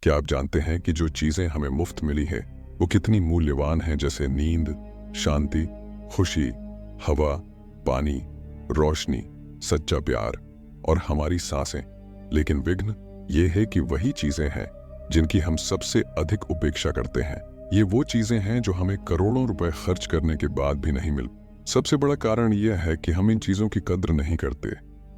क्या आप जानते हैं कि जो चीजें हमें मुफ्त मिली हैं वो कितनी मूल्यवान हैं, जैसे नींद, शांति, खुशी, हवा, पानी, रोशनी, सच्चा प्यार और हमारी सांसें। लेकिन विघ्न ये है कि वही चीजें हैं जिनकी हम सबसे अधिक उपेक्षा करते हैं। ये वो चीजें हैं जो हमें करोड़ों रुपए खर्च करने के बाद भी नहीं मिल। सबसे बड़ा कारण यह है कि हम इन चीजों की कद्र नहीं करते।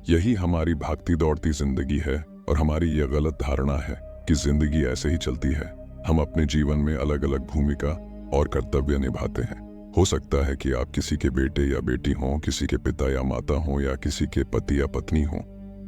यही हमारी भागती दौड़ती जिंदगी है और हमारी यह गलत धारणा है कि जिंदगी ऐसे ही चलती है। हम अपने जीवन में अलग अलग भूमिका और कर्तव्य निभाते हैं। हो सकता है कि आप किसी के बेटे या बेटी हों, किसी के पिता या माता हों, या किसी के पति या पत्नी हों।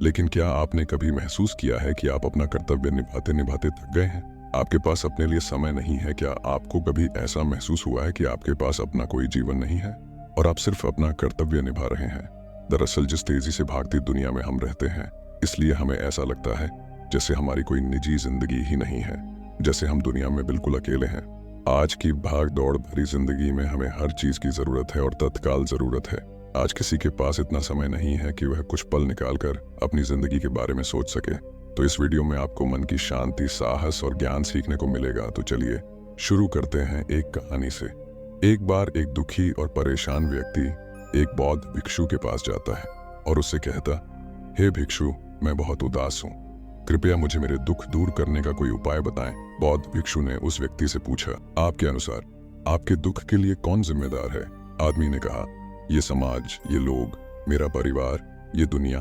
लेकिन क्या आपने कभी महसूस किया है कि आप अपना कर्तव्य निभाते निभाते थक गए हैं? आपके पास अपने लिए समय नहीं है? क्या आपको कभी ऐसा महसूस हुआ है कि आपके पास अपना कोई जीवन नहीं है और आप सिर्फ अपना कर्तव्य निभा रहे हैं? दरअसल जिस तेजी से भागती दुनिया में हम रहते हैं, इसलिए हमें ऐसा लगता है जैसे हमारी कोई निजी जिंदगी ही नहीं है, जैसे हम दुनिया में बिल्कुल अकेले हैं। आज की भाग दौड़ भरी जिंदगी में हमें हर चीज की जरूरत है और तत्काल जरूरत है। आज किसी के पास इतना समय नहीं है कि वह कुछ पल निकालकर अपनी जिंदगी के बारे में सोच सके। तो इस वीडियो में आपको मन की शांति, साहस और ज्ञान सीखने को मिलेगा। तो चलिए शुरू करते हैं एक कहानी से। एक बार एक दुखी और परेशान व्यक्ति एक बौद्ध भिक्षु के पास जाता है और उससे कहता, हे भिक्षु, मैं बहुत उदास हूँ, कृपया मुझे मेरे दुख दूर करने का कोई उपाय बताएं। बौद्ध भिक्षु ने उस व्यक्ति से पूछा, आपके अनुसार आपके दुख के लिए कौन जिम्मेदार है? आदमी ने कहा, ये समाज, ये लोग, मेरा परिवार, ये दुनिया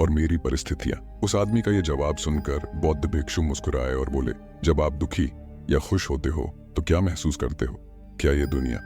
और मेरी परिस्थितियां। उस आदमी का ये जवाब सुनकर बौद्ध भिक्षु मुस्कुराए और बोले, जब आप दुखी या खुश होते हो तो क्या महसूस करते हो? क्या ये दुनिया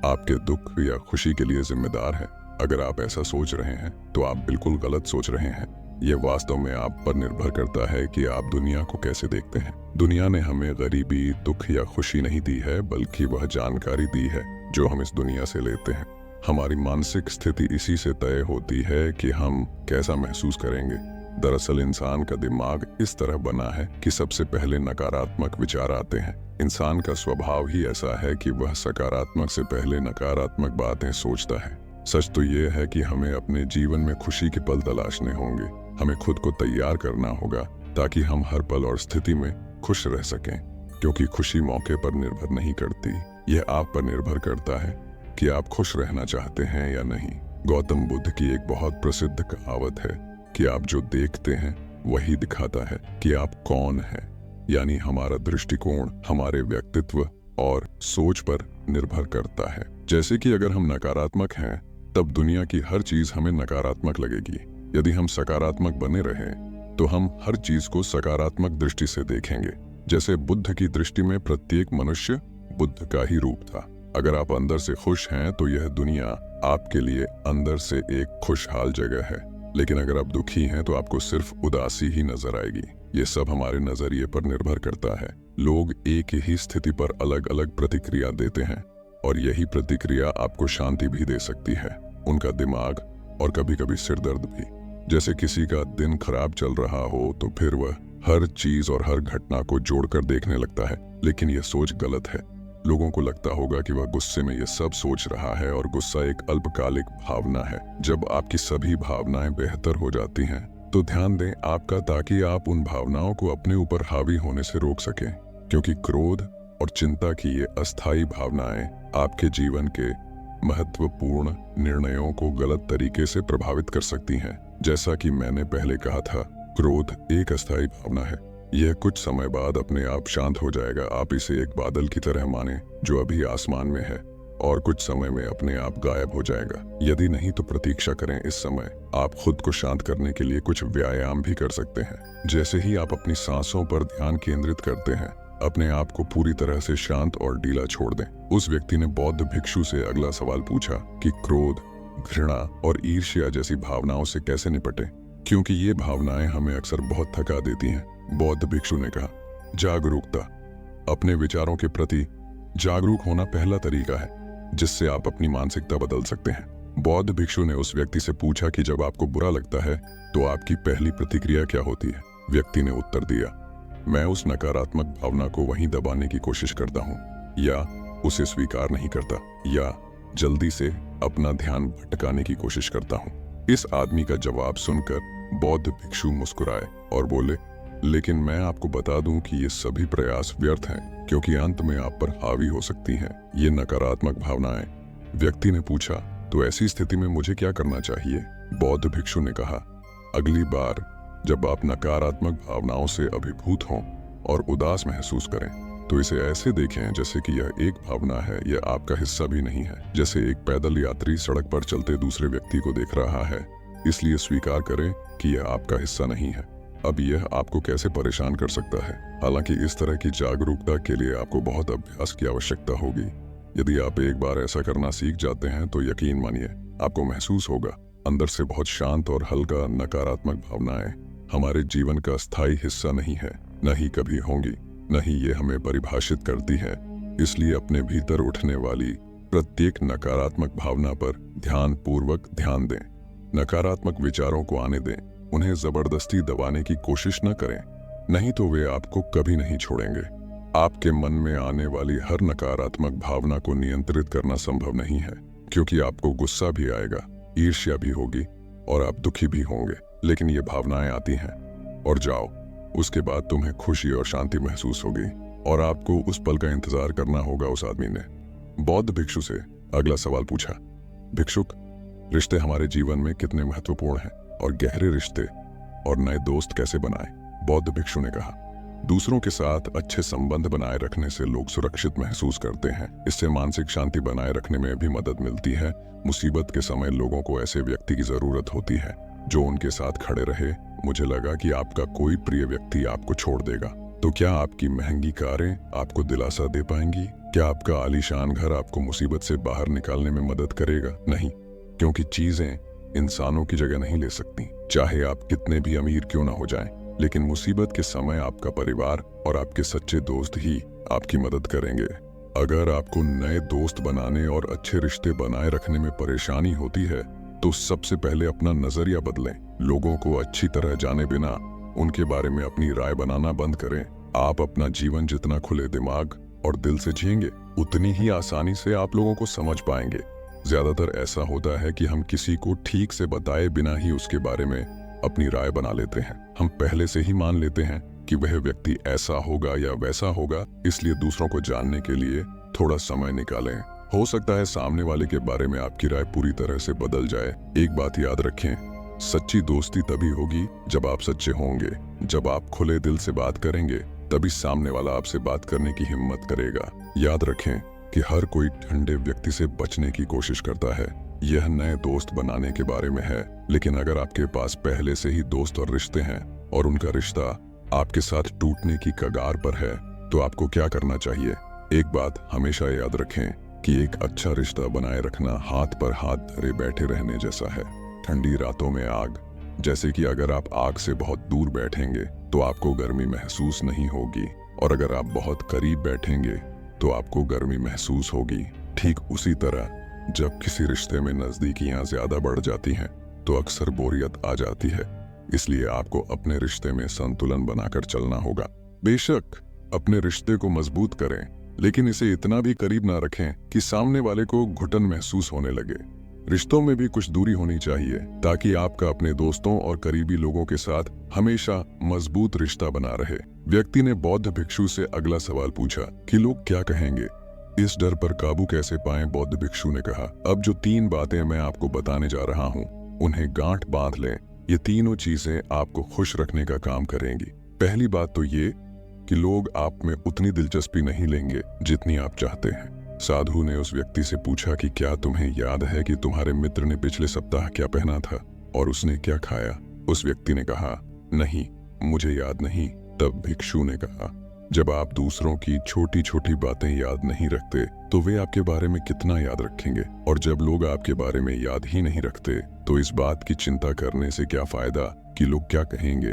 आपके दुख या खुशी के लिए जिम्मेदार है? अगर आप ऐसा सोच रहे हैं तो आप बिल्कुल गलत सोच रहे हैं। यह वास्तव में आप पर निर्भर करता है कि आप दुनिया को कैसे देखते हैं। दुनिया ने हमें गरीबी, दुख या खुशी नहीं दी है, बल्कि वह जानकारी दी है जो हम इस दुनिया से लेते हैं। हमारी मानसिक स्थिति इसी से तय होती है कि हम कैसा महसूस करेंगे। दरअसल इंसान का दिमाग इस तरह बना है कि सबसे पहले नकारात्मक विचार आते हैं। इंसान का स्वभाव ही ऐसा है कि वह सकारात्मक से पहले नकारात्मक बातें सोचता है। सच तो यह है कि हमें अपने जीवन में खुशी के पल तलाशने होंगे। हमें खुद को तैयार करना होगा ताकि हम हर पल और स्थिति में खुश रह सकें, क्योंकि खुशी मौके पर निर्भर नहीं करती, यह आप पर निर्भर करता है कि आप खुश रहना चाहते हैं या नहीं। गौतम बुद्ध की एक बहुत प्रसिद्ध कहावत है कि आप जो देखते हैं वही दिखाता है कि आप कौन हैं। यानी हमारा दृष्टिकोण हमारे व्यक्तित्व और सोच पर निर्भर करता है। जैसे कि अगर हम नकारात्मक हैं तब दुनिया की हर चीज हमें नकारात्मक लगेगी। यदि हम सकारात्मक बने रहें तो हम हर चीज को सकारात्मक दृष्टि से देखेंगे। जैसे बुद्ध की दृष्टि में प्रत्येक मनुष्य बुद्ध का ही रूप था। अगर आप अंदर से खुश हैं तो यह दुनिया आपके लिए अंदर से एक खुशहाल जगह है। लेकिन अगर आप दुखी हैं तो आपको सिर्फ उदासी ही नजर आएगी। ये सब हमारे नजरिए पर निर्भर करता है। लोग एक ही स्थिति पर अलग अलग प्रतिक्रिया देते हैं और यही प्रतिक्रिया आपको शांति भी दे सकती है, उनका दिमाग और कभी कभी सिर दर्द भी। जैसे किसी का दिन खराब चल रहा हो तो फिर वह हर चीज और हर घटना को जोड़कर देखने लगता है, लेकिन यह सोच गलत है। लोगों को लगता होगा कि वह गुस्से में यह सब सोच रहा है और गुस्सा एक अल्पकालिक भावना है। जब आपकी सभी भावनाएं बेहतर हो जाती हैं तो ध्यान दें आपका, ताकि आप उन भावनाओं को अपने ऊपर हावी होने से रोक सकें, क्योंकि क्रोध और चिंता की ये अस्थायी भावनाएं आपके जीवन के महत्वपूर्ण निर्णयों को गलत तरीके से प्रभावित कर सकती हैं। जैसा कि मैंने पहले कहा था, क्रोध एक अस्थायी भावना है। यह कुछ समय बाद अपने आप शांत हो जाएगा। आप इसे एक बादल की तरह माने जो अभी आसमान में है और कुछ समय में अपने आप गायब हो जाएगा। यदि नहीं तो प्रतीक्षा करें। इस समय आप खुद को शांत करने के लिए कुछ व्यायाम भी कर सकते हैं। जैसे ही आप अपनी सांसों पर ध्यान केंद्रित करते हैं, अपने आप को पूरी तरह से शांत और ढीला छोड़ दें। उस व्यक्ति ने बौद्ध भिक्षु से अगला सवाल पूछा कि क्रोध, घृणा और ईर्ष्या जैसी भावनाओं से कैसे निपटें, क्योंकि ये भावनाएं हमें अक्सर बहुत थका देती हैं। बौद्ध भिक्षु ने कहा, जागरूकता। अपने विचारों के प्रति जागरूक होना पहला तरीका है जिससे आप अपनी मानसिकता बदल सकते हैं। बौद्ध भिक्षु ने उस व्यक्ति से पूछा कि जब आपको बुरा लगता है तो आपकी पहली प्रतिक्रिया क्या होती है? व्यक्ति ने उत्तर दिया, मैं उस नकारात्मक भावना को वहीं दबाने की कोशिश करता हूँ, या उसे स्वीकार नहीं करता, या जल्दी से अपना ध्यान भटकाने की कोशिश करता हूँ। इस आदमी का जवाब सुनकर बौद्ध भिक्षु मुस्कुराए और बोले, लेकिन मैं आपको बता दूं कि ये सभी प्रयास व्यर्थ हैं, क्योंकि अंत में आप पर हावी हो सकती हैं ये नकारात्मक भावनाएं। व्यक्ति ने पूछा, तो ऐसी स्थिति में मुझे क्या करना चाहिए? बौद्ध भिक्षु ने कहा, अगली बार जब आप नकारात्मक भावनाओं से अभिभूत हों और उदास महसूस करें, तो इसे ऐसे देखें जैसे कि यह एक भावना है, यह आपका हिस्सा भी नहीं है। जैसे एक पैदल यात्री सड़क पर चलते दूसरे व्यक्ति को देख रहा है, इसलिए स्वीकार करें कि यह आपका हिस्सा नहीं है। अब यह आपको कैसे परेशान कर सकता है? हालांकि इस तरह की जागरूकता के लिए आपको बहुत अभ्यास की आवश्यकता होगी। यदि आप एक बार ऐसा करना सीख जाते हैं तो यकीन मानिए आपको महसूस होगा अंदर से बहुत शांत और हल्का। नकारात्मक भावनाएं हमारे जीवन का स्थायी हिस्सा नहीं है, न ही कभी होंगी, न ही ये हमें परिभाषित करती है। इसलिए अपने भीतर उठने वाली प्रत्येक नकारात्मक भावना पर ध्यान पूर्वक ध्यान दें। नकारात्मक विचारों को आने दें, उन्हें जबरदस्ती दबाने की कोशिश न करें, नहीं तो वे आपको कभी नहीं छोड़ेंगे। आपके मन में आने वाली हर नकारात्मक भावना को नियंत्रित करना संभव नहीं है, क्योंकि आपको गुस्सा भी आएगा, ईर्ष्या भी होगी और आप दुखी भी होंगे। लेकिन ये भावनाएं आती हैं और जाओ, उसके बाद तुम्हें खुशी और शांति महसूस होगी और आपको उस पल का इंतजार करना होगा। उस आदमी ने बौद्ध भिक्षु से अगला सवाल पूछा, भिक्षुक, रिश्ते हमारे जीवन में कितने महत्वपूर्ण हैं और गहरे रिश्ते और नए दोस्त कैसे बनाएं? बौद्ध भिक्षु ने कहा, दूसरों के साथ अच्छे संबंध बनाए रखने से लोग सुरक्षित महसूस करते हैं। इससे मानसिक शांति बनाए रखने में भी मदद मिलती है। मुसीबत के समय लोगों को ऐसे व्यक्ति की जरूरत होती है जो उनके साथ खड़े रहे। मुझे लगा कि आपका कोई प्रिय व्यक्ति आपको छोड़ देगा, तो क्या आपकी महंगी कारें आपको दिलासा दे पाएंगी? क्या आपका आलीशान घर आपको मुसीबत से बाहर निकालने में मदद करेगा? नहीं, क्योंकि चीजें इंसानों की जगह नहीं ले सकती, चाहे आप कितने भी अमीर क्यों ना हो जाएं। लेकिन मुसीबत के समय आपका परिवार और आपके सच्चे दोस्त ही आपकी मदद करेंगे। अगर आपको नए दोस्त बनाने और अच्छे रिश्ते बनाए रखने में परेशानी होती है, तो सबसे पहले अपना नजरिया बदलें। लोगों को अच्छी तरह जाने बिना उनके बारे में अपनी राय बनाना बंद करें। आप अपना जीवन जितना खुले दिमाग और दिल से जिएंगे, उतनी ही आसानी से आप लोगों को समझ पाएंगे। ज्यादातर ऐसा होता है कि हम किसी को ठीक से बताए बिना ही उसके बारे में अपनी राय बना लेते हैं। हम पहले से ही मान लेते हैं कि वह व्यक्ति ऐसा होगा या वैसा होगा, इसलिए दूसरों को जानने के लिए थोड़ा समय निकालें। हो सकता है सामने वाले के बारे में आपकी राय पूरी तरह से बदल जाए। एक बात याद रखें, सच्ची दोस्ती तभी होगी जब आप सच्चे होंगे। जब आप खुले दिल से बात करेंगे, तभी सामने वाला आपसे बात करने की हिम्मत करेगा। याद रखें कि हर कोई ठंडे व्यक्ति से बचने की कोशिश करता है। यह नए दोस्त बनाने के बारे में है, लेकिन अगर आपके पास पहले से ही दोस्त और रिश्ते हैं और उनका रिश्ता आपके साथ टूटने की कगार पर है, तो आपको क्या करना चाहिए? एक बात हमेशा याद रखें कि एक अच्छा रिश्ता बनाए रखना हाथ पर हाथ धरे बैठे रहने जैसा है। ठंडी रातों में आग, जैसे कि अगर आप आग से बहुत दूर बैठेंगे तो आपको गर्मी महसूस नहीं होगी, और अगर आप बहुत करीब बैठेंगे तो आपको गर्मी महसूस होगी। ठीक उसी तरह जब किसी रिश्ते में नजदीकियां ज्यादा बढ़ जाती हैं तो अक्सर बोरियत आ जाती है। इसलिए आपको अपने रिश्ते में संतुलन बनाकर चलना होगा। बेशक अपने रिश्ते को मजबूत करें, लेकिन इसे इतना भी करीब ना रखें कि सामने वाले को घुटन महसूस होने लगे। रिश्तों में भी कुछ दूरी होनी चाहिए ताकि आपका अपने दोस्तों और करीबी लोगों के साथ हमेशा मजबूत रिश्ता बना रहे। व्यक्ति ने बौद्ध भिक्षु से अगला सवाल पूछा कि लोग क्या कहेंगे, इस डर पर काबू कैसे पाएं? बौद्ध भिक्षु ने कहा, अब जो 3 बातें मैं आपको बताने जा रहा हूँ, उन्हें गांठ बांध लें। ये तीनों चीजें आपको खुश रखने का काम करेंगी। पहली बात तो ये कि लोग आप में उतनी दिलचस्पी नहीं लेंगे जितनी आप चाहते हैं। साधु ने उस व्यक्ति से पूछा कि क्या तुम्हें याद है कि तुम्हारे मित्र ने पिछले सप्ताह क्या पहना था और उसने क्या खाया? उस व्यक्ति ने कहा, नहीं, मुझे याद नहीं। तब भिक्षु ने कहा, जब आप दूसरों की छोटी छोटी बातें याद नहीं रखते तो वे आपके बारे में कितना याद रखेंगे? और जब लोग आपके बारे में याद ही नहीं रखते तो इस बात की चिंता करने से क्या फायदा कि लोग क्या कहेंगे?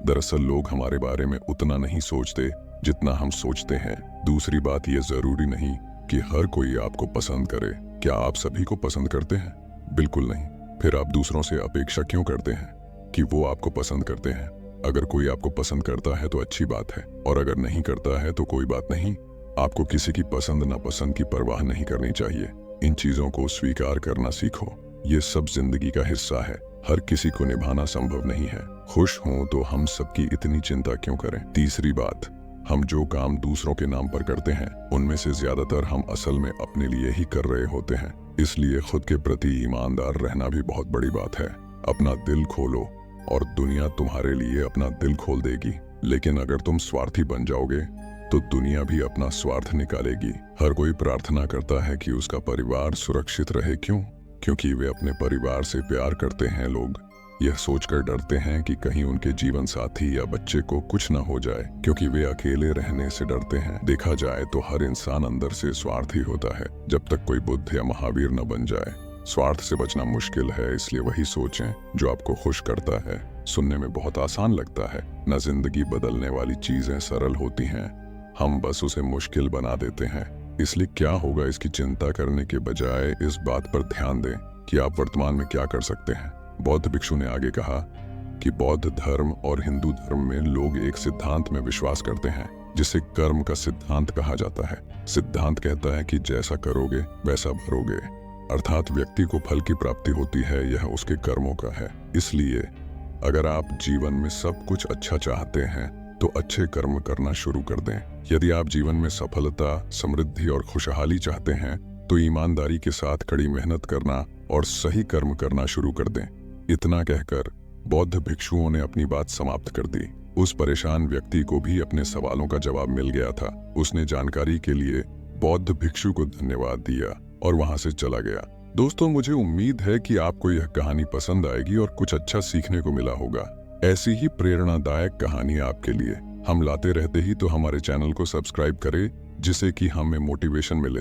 दरअसल लोग हमारे बारे में उतना नहीं सोचते जितना हम सोचते हैं। दूसरी बात, ये जरूरी नहीं कि हर कोई आपको पसंद करे। क्या आप सभी को पसंद करते हैं? बिल्कुल नहीं। फिर आप दूसरों से अपेक्षा क्यों करते हैं कि वो आपको पसंद करते हैं? अगर कोई आपको पसंद करता है तो अच्छी बात है, और अगर नहीं करता है तो कोई बात नहीं। आपको किसी की पसंद नापसंद की परवाह नहीं करनी चाहिए। इन चीजों को स्वीकार करना सीखो। ये सब जिंदगी का हिस्सा है। हर किसी को निभाना संभव नहीं है। खुश हों तो हम सबकी इतनी चिंता क्यों करें? तीसरी बात, हम जो काम दूसरों के नाम पर करते हैं उनमें से ज्यादातर हम असल में अपने लिए ही कर रहे होते हैं। इसलिए खुद के प्रति ईमानदार रहना भी बहुत बड़ी बात है। अपना दिल खोलो और दुनिया तुम्हारे लिए अपना दिल खोल देगी। लेकिन अगर तुम स्वार्थी बन जाओगे तो दुनिया भी अपना स्वार्थ निकालेगी। हर कोई प्रार्थना करता है कि उसका परिवार सुरक्षित रहे। क्यों? क्योंकि वे अपने परिवार से प्यार करते हैं। लोग यह सोचकर डरते हैं कि कहीं उनके जीवन साथी या बच्चे को कुछ न हो जाए, क्योंकि वे अकेले रहने से डरते हैं। देखा जाए तो हर इंसान अंदर से स्वार्थी होता है, जब तक कोई बुद्ध या महावीर न बन जाए। स्वार्थ से बचना मुश्किल है, इसलिए वही सोचें जो आपको खुश करता है। सुनने में बहुत आसान लगता है, न जिंदगी बदलने वाली चीजें सरल होती हैं, हम बस उसे मुश्किल बना देते हैं। इसलिए क्या होगा इसकी चिंता करने के बजाय इस बात पर ध्यान दें कि आप वर्तमान में क्या कर सकते हैं। बौद्ध भिक्षु ने आगे कहा कि बौद्ध धर्म और हिंदू धर्म में लोग एक सिद्धांत में विश्वास करते हैं जिसे कर्म का सिद्धांत कहा जाता है। सिद्धांत कहता है कि जैसा करोगे वैसा भरोगे, अर्थात व्यक्ति को फल की प्राप्ति होती है, यह उसके कर्मों का है। इसलिए अगर आप जीवन में सब कुछ अच्छा चाहते हैं तो अच्छे कर्म करना शुरू कर दें। यदि आप जीवन में सफलता, समृद्धि और खुशहाली चाहते हैं तो ईमानदारी के साथ कड़ी मेहनत करना और सही कर्म करना शुरू कर दें। इतना कहकर बौद्ध भिक्षुओं ने अपनी बात समाप्त कर दी। उस परेशान व्यक्ति को भी अपने सवालों का जवाब मिल गया था। उसने जानकारी के लिए बौद्ध भिक्षु को धन्यवाद दिया और वहां से चला गया। दोस्तों, मुझे उम्मीद है कि आपको यह कहानी पसंद आएगी और कुछ अच्छा सीखने को मिला होगा। ऐसी ही प्रेरणादायक कहानी आपके लिए हम लाते रहते ही, तो हमारे चैनल को सब्सक्राइब करें जिससे कि हमें मोटिवेशन मिले।